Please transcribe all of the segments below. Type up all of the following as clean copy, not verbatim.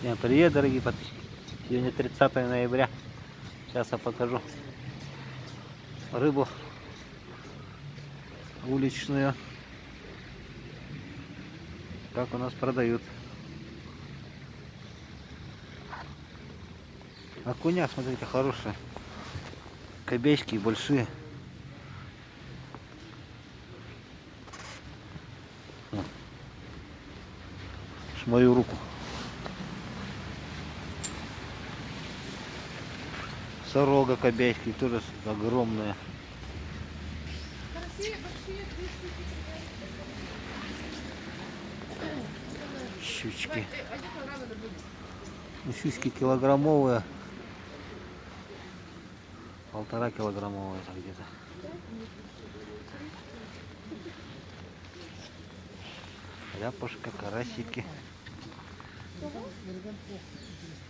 Всем привет, дорогие подписчики. Сегодня 30 ноября. Сейчас я покажу рыбу уличную, как у нас продают. Окуня, смотрите, хорошие. Кобячки большие. Мою руку. Сорога кобячки тоже огромные. Щучки. Щучки килограммовые. 1,5 килограммовые где-то. Ряпушка, карасики.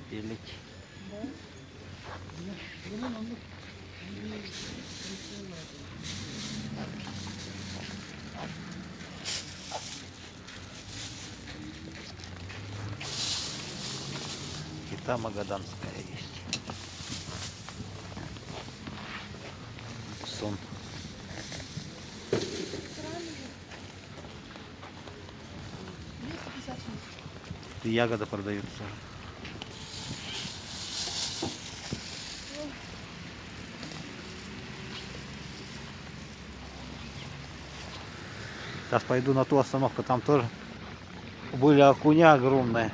Пелить. Кита магаданская есть. Сон. И ягода продаются. Сейчас пойду на ту остановку, там тоже были окуня огромные.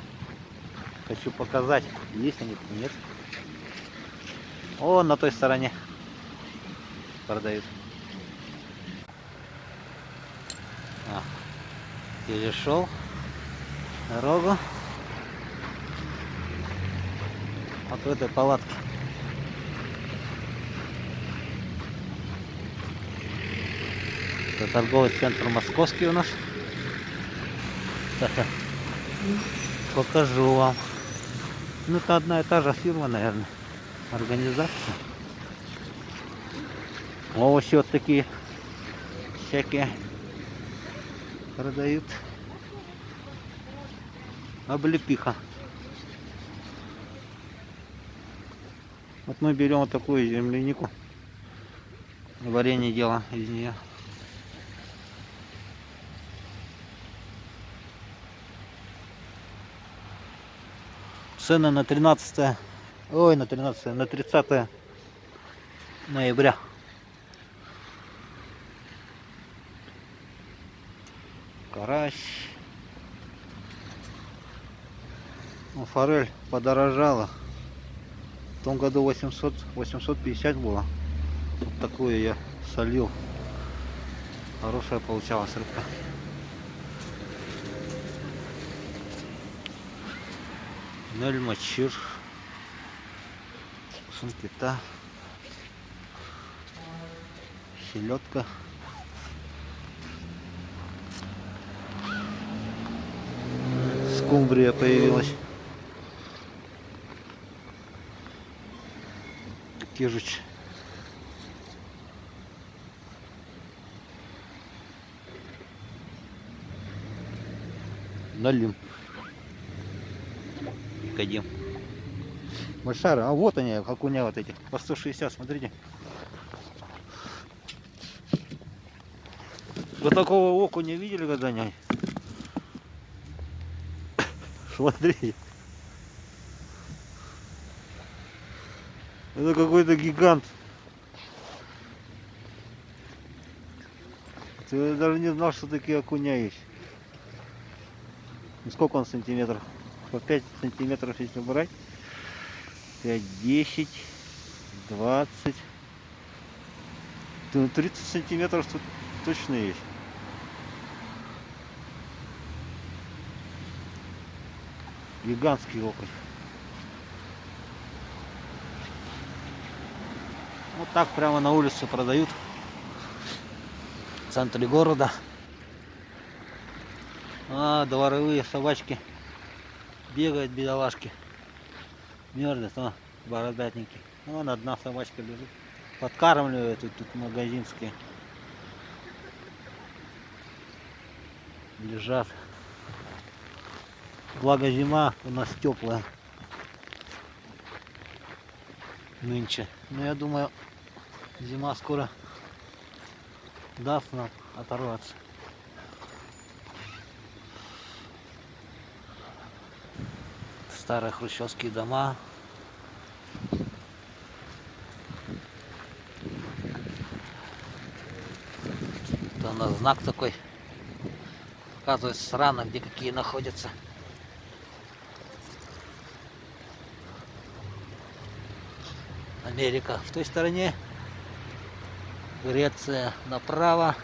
Хочу показать, есть они, нет. О, на той стороне продают. Перешел дорогу вот в этой палатке. Это торговый центр московский у нас. Покажу вам. Ну, это одна и та же фирма, наверное, организация. Овощи вот такие всякие продают. Облепиха. Вот мы берем вот такую землянику. Варенье делаем из нее. Цены на 13, ой, на 13, на 30 ноября. Карась. Ну, форель подорожала. В том году 850 было. Вот такую я солил. Хорошая получалась рыбка. Мачир. Сон кита. Селедка. Скумбрия появилась. Кижуч. Налим. Кадим. Большая, а вот они, окуня вот эти. По 160, смотрите. Вы такого окуня видели когда-нибудь? Смотри. Это какой-то гигант. Я даже не знал, что такие окуня есть. Ну, сколько он сантиметров? По 5 сантиметров если брать. 5, 10, 20. 30 сантиметров тут точно есть. Гигантский окунь. Вот так прямо на улице продают. В центре города. А, дворовые собачки бегают, бедолашки. Мерзнут, а, бородатники. Вон одна собачка лежит. Подкармливают тут магазинские. Лежат. Благо зима у нас теплая нынче. Но я думаю, зима скоро даст нам оторваться. Старые хрущевские дома. Это у нас знак такой. Показывает страны, где какие находятся. Америка в той стороне. Греция направо.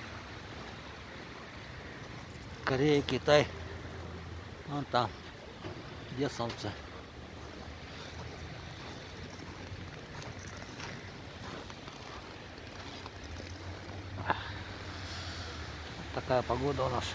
Корея, Китай. Вон там, где солнце. Такая погода у нас.